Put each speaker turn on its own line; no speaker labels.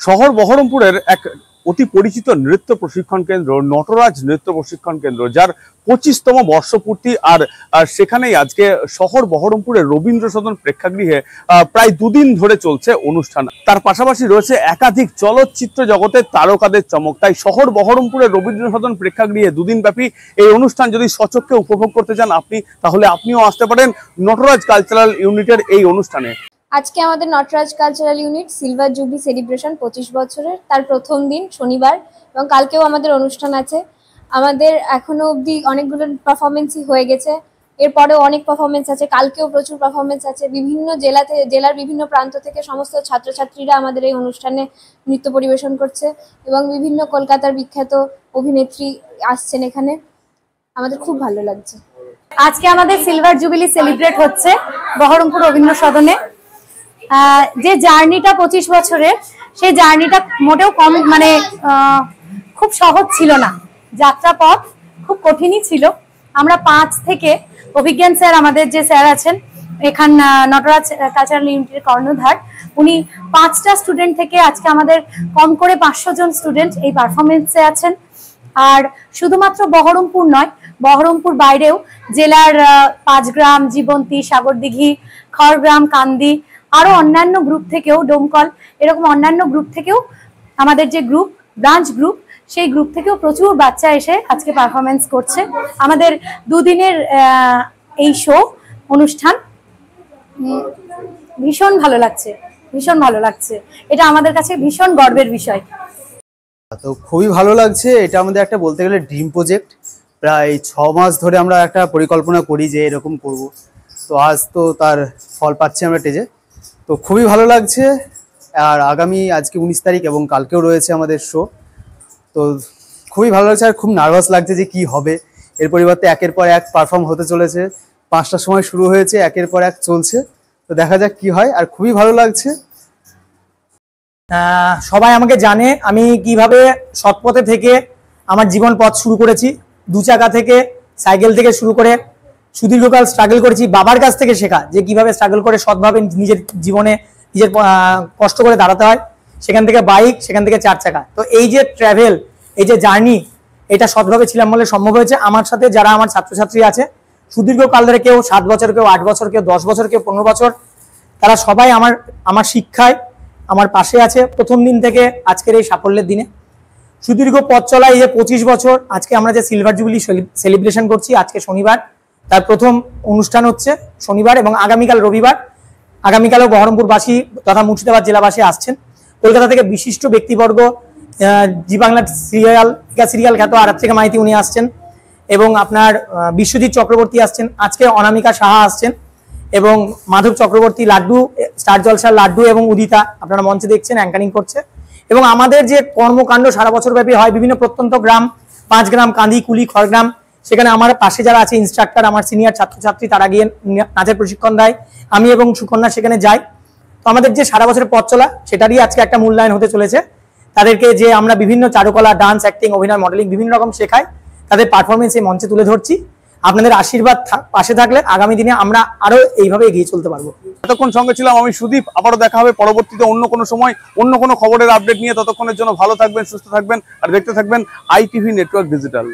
শহর বহরমপুরের এক অতি পরিচিত নৃত্য প্রশিক্ষণ কেন্দ্র নটরাজ নৃত্য প্রশিক্ষণ কেন্দ্র, যার 25তম বর্ষপূর্তি। আর সেখানেই আজকে শহর বহরমপুরের রবীন্দ্র সদন প্রেক্ষাগৃহে প্রায় দুদিন ধরে চলছে অনুষ্ঠান। তার পাশাপাশি রয়েছে একাধিক চলচ্চিত্র জগতের তারকাদের চমক। তাই শহর বহরমপুরের রবীন্দ্র সদন প্রেক্ষাগৃহে দুদিন ব্যাপী এই অনুষ্ঠান যদি স্বচক্ষে উপভোগ করতে চান আপনি, তাহলে আপনিও আসতে পারেন নটরাজ কালচারাল ইউনিটের এই অনুষ্ঠানে।
আজকে আমাদের Natraj cultural unit silver jubilee celebration 25 বছরের, তার প্রথম দিন শনিবার, এবং কালকেও আমাদের অনুষ্ঠান আছে। আমাদের এখনো অবধি অনেকগুলো পারফরমেন্সই হয়ে গেছে, এরপরেও অনেক পারফরমেন্স আছে, কালকেও প্রচুর পারফরমেন্স আছে। বিভিন্ন জেলার বিভিন্ন প্রান্ত থেকে সমস্ত ছাত্রছাত্রীরা আমাদের এই অনুষ্ঠানে নৃত্য পরিবেশন করছে, এবং বিভিন্ন কলকাতার বিখ্যাত অভিনেত্রী আসছেন এখানে। আমাদের খুব ভালো লাগছে।
আজকে আমাদের সিলভার জুবিলি সেলিব্রেট হচ্ছে বহরমপুর রবীন্দ্র সদনে। যে জার্নিটা 25 বছরের, সেই জার্নিটা মোটেও কম খুব সহজ ছিল না। যাত্রাপথ খুব কঠিনই ছিল। আমরা 5 থেকে অভিজ্ঞান স্যার, আমাদের যে স্যার আছেন এখান নটরাজ কালচারাল ইউনিটের কর্ণধার, উনি 5টা স্টুডেন্ট থেকে আজকে আমাদের কম করে 500 জন স্টুডেন্ট এই পারফরমেন্সে আছেন। আর শুধুমাত্র বহরমপুর নয়, বহরমপুর বাইরেও জেলার 5 গ্রাম, জীবন্তী, সাগরদিঘি, খড়গ্রাম, কান্দি, আরো অন্যান্য গ্রুপ থেকেও, ডোমকল, এরকম অন্যান্য গ্রুপ থেকেও, আমাদের যে গ্রুপ ব্রাঞ্চ গ্রুপ, সেই গ্রুপ থেকেও প্রচুর বাচ্চা এসে আজকে পারফরমেন্স করছে। আমাদের দুদিনের এই শো অনুষ্ঠান ভীষণ ভালো লাগছে, ভীষণ ভালো লাগছে। এটা আমাদের কাছে ভীষণ গর্বের বিষয়।
তো খুবই ভালো লাগছে। এটা আমাদের একটা বলতে গেলে ড্রিম প্রজেক্ট। প্রায় 6 মাস ধরে আমরা একটা পরিকল্পনা করি যে এরকম করব, তো আজ তো তার ফল পাচ্ছি আমরা স্টেজে। তো খুবই ভালো লাগছে। আর আগামী আজকে 19 তারিখ এবং কালকেও রয়েছে আমাদের শো। তো খুবই ভালো লাগছে। আর খুব নার্ভাস লাগছে যে কি হবে। এর পরিবর্তে একের পর এক পারফর্ম হতে চলেছে। 5টার সময় শুরু হয়েছে, একের পর এক চলছে। তো দেখা যাক কি হয়। আর খুবই ভালো লাগছে।
সবাই আমাকে জানে আমি কিভাবে সৎপথে থেকে আমার জীবন পথ শুরু করেছি। 2 চাকা থেকে, সাইকেল থেকে শুরু করে সুদীর্ঘকাল স্ট্রাগল করেছি। বাবার কাছ থেকে শেখা যে কিভাবে স্ট্রাগল করে সৎভাবে নিজের জীবনে নিজের কষ্ট করে দাঁড়াতে হয়। সেখান থেকে বাইক, সেখান থেকে 4 চাকা। তো এই যে ট্রাভেল, এই যে জার্নি, এটা সৎভাবে ছিলাম বলে সম্ভব হয়েছে। আমার সাথে যারা আমার ছাত্রছাত্রী আছে সুদীর্ঘকাল ধরে, কেউ 7 বছর, কেউ 8 বছর, কেউ 10 বছর, কেউ 15 বছর, তারা সবাই আমার শিক্ষায় আমার পাশে আছে প্রথম দিন থেকে আজকের এই সাফল্যের দিনে। সুদীর্ঘ পথ চলা এই যে 25 বছর, আজকে আমরা যে সিলভার জুবিলি সেলিব্রেশন করছি, আজকে শনিবার তার প্রথম অনুষ্ঠান হচ্ছে শনিবার, এবং আগামীকাল রবিবার। আগামীকালও বহরমপুরবাসী তথা মুর্শিদাবাদ জেলাবাসী আসছেন। কলকাতা থেকে বিশিষ্ট ব্যক্তিবর্গ, জি বাংলা সিরিয়াল খ্যাত আরাত্রিকা মাইতি উনি আসছেন, এবং আপনার বিশ্বজিৎ চক্রবর্তী আসছেন, আজকে অনামিকা সাহা আসছেন, এবং মাধব চক্রবর্তী, লাড্ডু, স্টার জলসার লাড্ডু এবং উদিতা আপনারা মঞ্চে দেখছেন, অ্যাঙ্কারিং করছে। এবং আমাদের যে কর্মকাণ্ড সারা বছর ব্যাপী হয় বিভিন্ন প্রত্যন্ত গ্রাম, 5 গ্রাম, কান্দি, কুলি, খড়গ্রাম, সেখানে আমার পাশে যারা আছে ইনস্ট্রাক্টর, আমার সিনিয়র ছাত্রছাত্রী, তারা গিয়ে নাচের প্রশিক্ষণ দেয়। আমি এবং সুকন্যা সেখানে যাই। তো আমাদের যে সারা বছরের পথ চলা, সেটারই আজকে একটা মূল্যায়ন হতে চলেছে। তাদেরকে যে আমরা বিভিন্ন চারুকলা, ডান্স, অ্যাক্টিং, অভিনয়, মডেলিং বিভিন্ন রকম শেখাই, তাদের পারফরমেন্স এই মঞ্চে তুলে ধরছি। আপনাদের আশীর্বাদ পাশে থাকলে আগামী দিনে আমরা আরো এইভাবে এগিয়ে চলতে পারবো।
এতক্ষণ সঙ্গে ছিলাম আমি সুদীপ। আবারও দেখা হবে পরবর্তীতে অন্য কোনো সময় অন্য কোনো খবরের আপডেট নিয়ে। ততক্ষণের জন্য ভালো থাকবেন, সুস্থ থাকবেন, আর দেখতে থাকবেন ITV নেটওয়ার্ক ডিজিটাল।